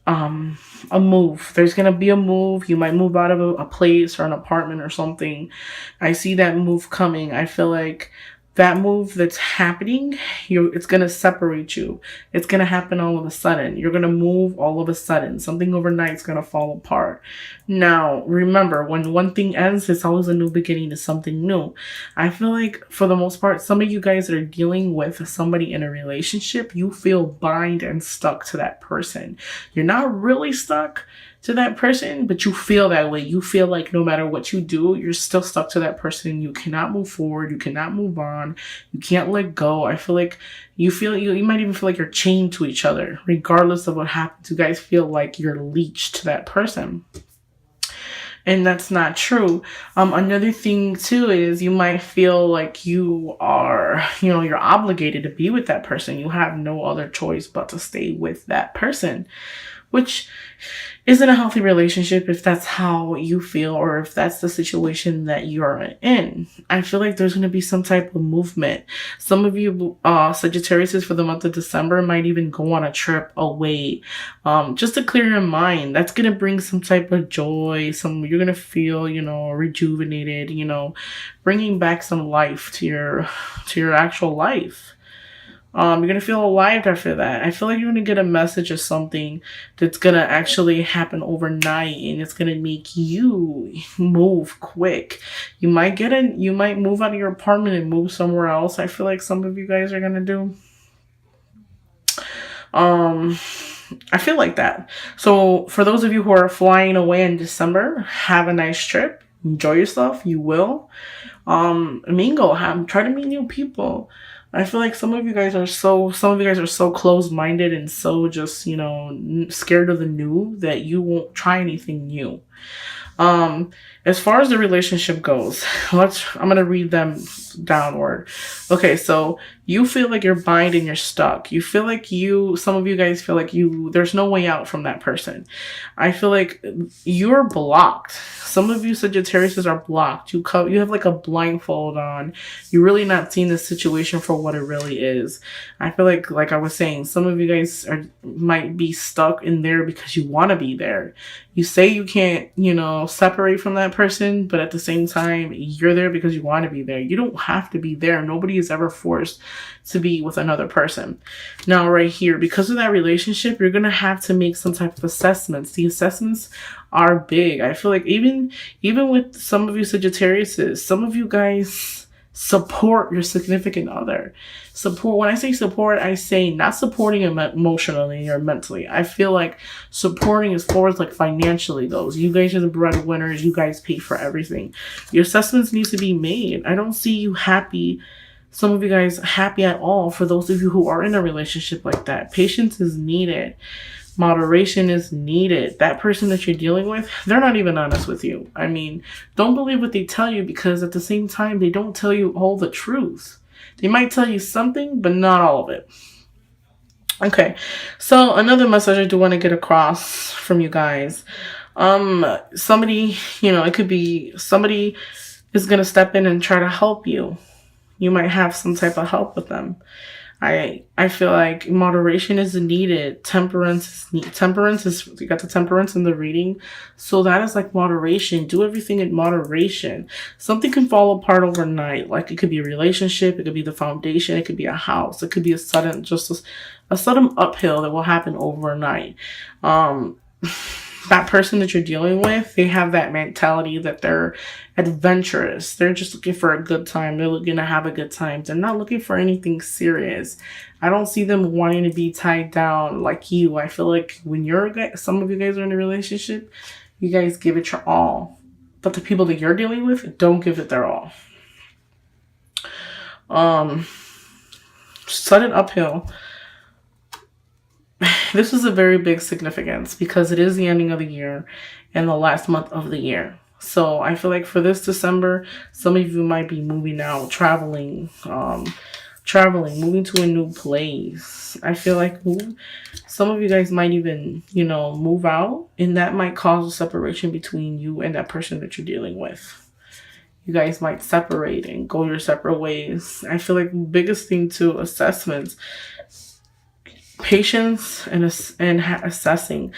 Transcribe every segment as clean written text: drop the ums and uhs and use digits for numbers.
a move. There's gonna be a move. You might move out of a place or an apartment or something. I see that move coming. I feel like that move that's happening, it's gonna separate you. It's gonna happen all of a sudden. You're gonna move all of a sudden. Something overnight is gonna fall apart. Now, remember, when one thing ends, it's always a new beginning to something new. I feel like for the most part, some of you guys that are dealing with somebody in a relationship, you feel bind and stuck to that person. You're not really stuck to that person, but you feel that way. You feel like no matter what you do, you're still stuck to that person. You cannot move forward. You cannot move on. You can't let go. I feel like you might even feel like you're chained to each other, regardless of what happens. You guys feel like you're leeched to that person. And that's not true. Another thing too is you might feel like you are, you're obligated to be with that person. You have no other choice but to stay with that person, which isn't a healthy relationship if that's how you feel or if that's the situation that you're in. I feel like there's going to be some type of movement. Some of you Sagittarius for the month of December might even go on a trip away just to clear your mind. That's going to bring some type of joy. You're going to feel, rejuvenated, bringing back some life to your actual life. You're going to feel alive after that. I feel like you're going to get a message of something that's going to actually happen overnight and it's going to make you move quick. You might move out of your apartment and move somewhere else. I feel like some of you guys are going to do. I feel like that. So for those of you who are flying away in December, have a nice trip. Enjoy yourself. You will. Mingle. Try to meet new people. I feel like some of you guys are so closed-minded and so just, scared of the new that you won't try anything new. As far as the relationship goes, I'm going to read them downward. Okay, so you feel like you're bind and you're stuck. You feel like some of you guys feel like there's no way out from that person. I feel like you're blocked. Some of you Sagittarius are blocked. You have like a blindfold on. You're really not seeing the situation for what it really is. I feel like I was saying, some of you guys might be stuck in there because you want to be there. You say you can't, separate from that person, but at the same time, you're there because you want to be there. You don't have to be there. Nobody is ever forced to be with another person. Now, right here, because of that relationship, you're going to have to make some type of assessments. The assessments are big. I feel like even with some of you Sagittarius, some of you guys support your significant other. Support. When I say support, I say not supporting him emotionally or mentally. I feel like supporting as far as like financially goes. You guys are the breadwinners. You guys pay for everything. Your assessments need to be made. I don't see you happy. Some of you guys happy at all. For those of you who are in a relationship like that, patience is needed. Moderation is needed. That person that you're dealing with, they're not even honest with you. I mean, don't believe what they tell you, because at the same time, they don't tell you all the truth. They might tell you something, but not all of it. Okay, so another message I do want to get across from you guys. Somebody, it could be somebody is going to step in and try to help you. You might have some type of help with them. I feel like moderation is needed. Temperance is, you got the temperance in the reading. So that is like moderation. Do everything in moderation. Something can fall apart overnight. Like it could be a relationship. It could be the foundation. It could be a house. It could be a sudden uphill that will happen overnight. That person that you're dealing with, they have that mentality that they're adventurous. They're just looking for a good time. They're looking to have a good time. They're not looking for anything serious. I don't see them wanting to be tied down like you. I feel like when some of you guys are in a relationship, you guys give it your all. But the people that you're dealing with don't give it their all. Sudden uphill. This is a very big significance because it is the ending of the year and the last month of the year. So I feel like for this December, some of you might be moving out, traveling, moving to a new place. I feel like some of you guys might even, move out, and that might cause a separation between you and that person that you're dealing with. You guys might separate and go your separate ways. I feel like the biggest thing to assessments Patience and assessing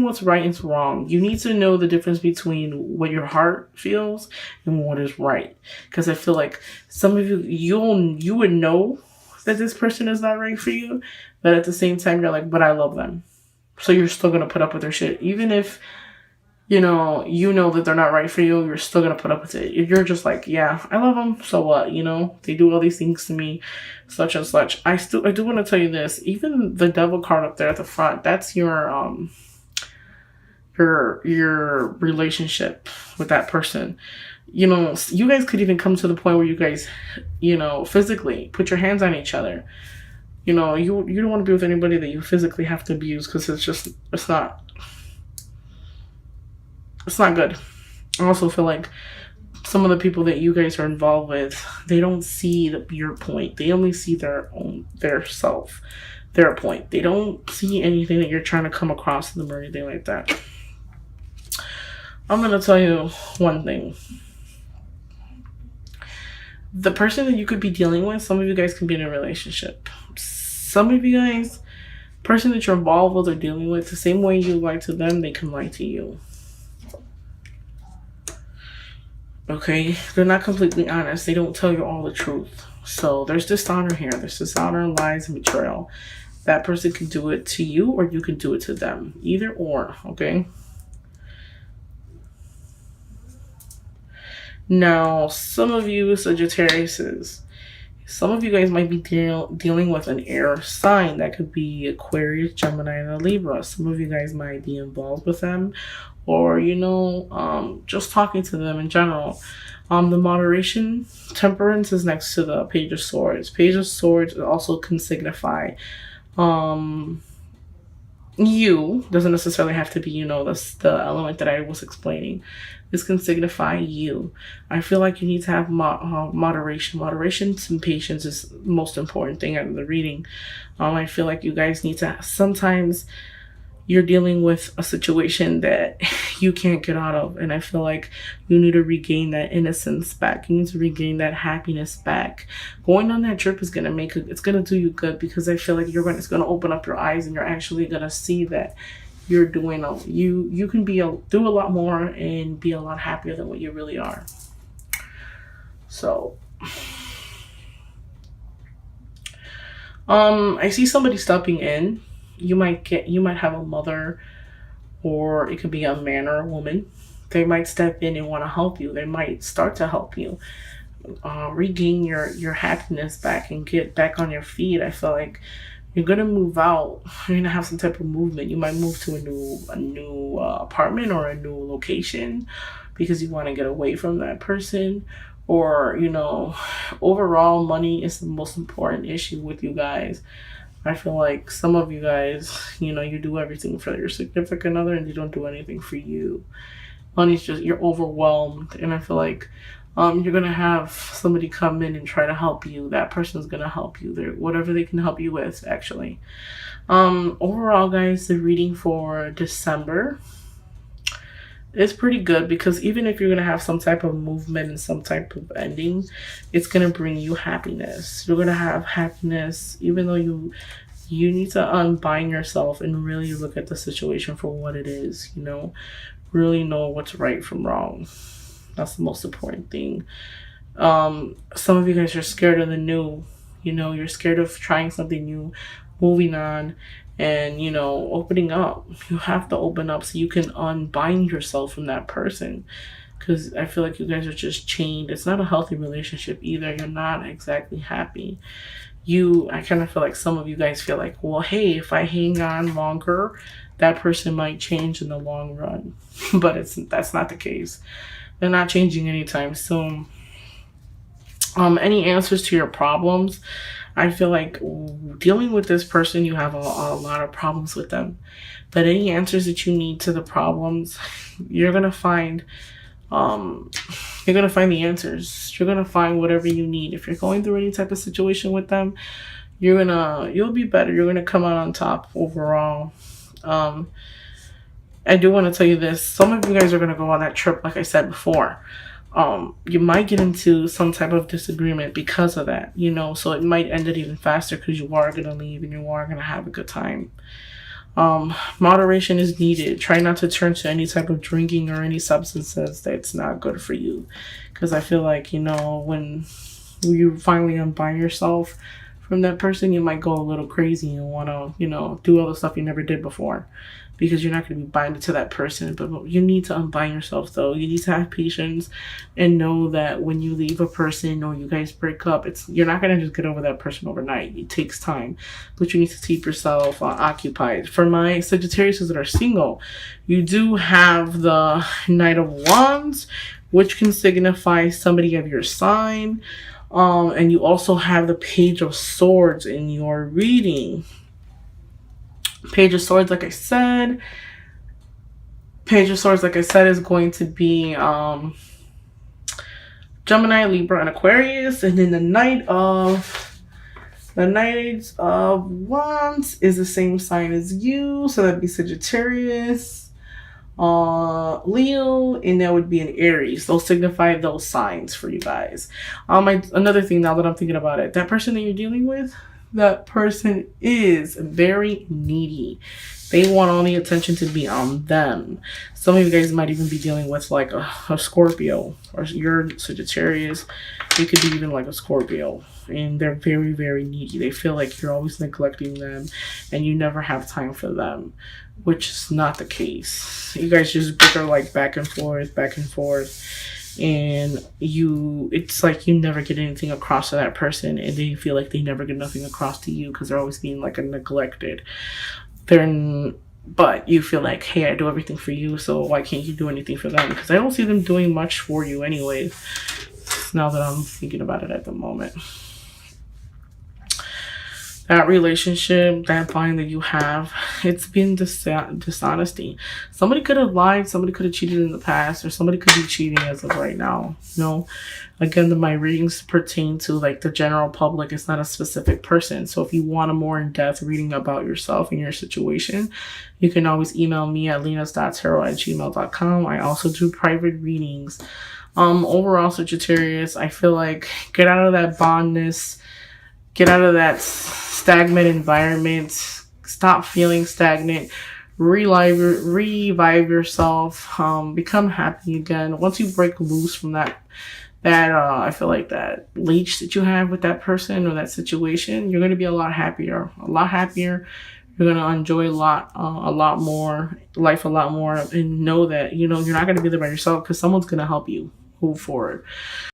what's right and wrong. You need to know the difference between what your heart feels and what is right. Because I feel like some of you would know that this person is not right for you, but at the same time you're like, but I love them, so you're still gonna put up with their shit, even if you know that they're not right for you. You're still gonna put up with it. If you're just like, yeah, I love them, so what? They do all these things to me, such and such. I do want to tell you this. Even the devil card up there at the front, that's your relationship with that person. You guys could even come to the point where you guys, physically put your hands on each other. You don't want to be with anybody that you physically have to abuse, because it's not good. I also feel like some of the people that you guys are involved with, they don't see your point. They only see their point. They don't see anything that you're trying to come across to them or anything like that. I'm going to tell you one thing. The person that you could be dealing with, some of you guys can be in a relationship. Some of you guys, person that you're involved with or dealing with, the same way you lie to them, they can lie to you. Okay, they're not completely honest. They don't tell you all the truth. So there's dishonor here. There's dishonor, lies, and betrayal. That person can do it to you, or you can do it to them. Either or, okay? Now, some of you Sagittariuses, some of you guys might be dealing with an air sign. That could be Aquarius, Gemini, and Libra. Some of you guys might be involved with them, or just talking to them in general. The moderation, temperance is next to the Page of Swords. Page of Swords also can signify you. Doesn't necessarily have to be the element that I was explaining. This can signify you. I feel like you need to have moderation. Moderation and patience is the most important thing out of the reading. I feel like you guys need to, sometimes you're dealing with a situation that you can't get out of. And I feel like you need to regain that innocence back. You need to regain that happiness back. Going on that trip is it's going to do you good, because I feel like it's going to open up your eyes, and you're actually going to see that you're doing you can do a lot more and be a lot happier than what you really are. So I see somebody stepping in. You might have a mother, or it could be a man or a woman. They might step in and want to help you. They might start to help you regain your happiness back and get back on your feet. I feel like you're gonna move out. You're gonna have some type of movement. You might move to a new apartment or a new location because you want to get away from that person. Or overall, money is the most important issue with you guys. I feel like some of you guys, you do everything for your significant other, and they don't do anything for you. Money's just, you're overwhelmed, and I feel like you're gonna have somebody come in and try to help you. That person's gonna help you. Whatever they can help you with, actually. Overall, guys, the reading for December is pretty good, because even if you're gonna have some type of movement and some type of ending, it's gonna bring you happiness. You're gonna have happiness, even though you need to unbind yourself and really look at the situation for what it is. Really know what's right from wrong. That's the most important thing. Some of you guys are scared of the new. You're scared of trying something new, moving on, and opening up. You have to open up so you can unbind yourself from that person, because I feel like you guys are just chained. It's not a healthy relationship either. You're not exactly happy. I kind of feel like some of you guys feel like, well, hey, if I hang on longer, that person might change in the long run. But that's not the case. They're not changing anytime soon. Any answers to your problems? I feel like dealing with this person, you have a lot of problems with them. But any answers that you need to the problems, you're gonna find. You're gonna find the answers. You're gonna find whatever you need. If you're going through any type of situation with them, you'll be better. You're gonna come out on top overall. I do want to tell you this. Some of you guys are going to go on that trip, like I said before. you might get into some type of disagreement because of that, you know, so it might end it even faster because you are going to leave and you are going to have a good time. Moderation is needed. Try not to turn to any type of drinking or any substances that's not good for you. Because I feel like, you know, when you finally unbind yourself from that person, you might go a little crazy and want to, you know, do all the stuff you never did before. Because you're not going to be binded to that person. But you need to unbind yourself, though. You need to have patience and know that when you leave a person or you guys break up, you're not going to just get over that person overnight. It takes time. But you need to keep yourself occupied. For my Sagittarius that are single, you do have the Knight of Wands, which can signify somebody of your sign. And you also have the Page of Swords in your reading. Page of Swords, like I said, is going to be Gemini, Libra, and Aquarius. And then the Knight of Wands is the same sign as you. So that'd be Sagittarius, Leo, and that would be an Aries. Those signify those signs for you guys. Another thing now that I'm thinking about it, that person that you're dealing with, that person is very needy. They want all the attention to be on them. Some of you guys might even be dealing with like a Scorpio, or you're Sagittarius. It could be even like a Scorpio. And they're very, very needy. They feel like you're always neglecting them and you never have time for them, which is not the case. You guys just bicker like back and forth. And it's like you never get anything across to that person, and they feel like they never get nothing across to you because they're always being like a neglected. But you feel like, hey, I do everything for you, so why can't you do anything for them? Because I don't see them doing much for you anyway, now that I'm thinking about it at the moment. That relationship, that bond that you have, it's been dishonesty. Somebody could have lied, somebody could have cheated in the past, or somebody could be cheating as of right now. You know, again, my readings pertain to like the general public. It's not a specific person. So if you want a more in-depth reading about yourself and your situation, you can always email me at lenas.tarot@gmail.com. I also do private readings. Overall, Sagittarius, I feel like get out of that bondness, get out of that stagnant environment, stop feeling stagnant, revive yourself, become happy again. Once you break loose from that I feel like that leech that you have with that person or that situation, you're going to be a lot happier. You're going to enjoy a lot more life, and know that, you know, you're not going to be there by yourself because someone's going to help you move forward.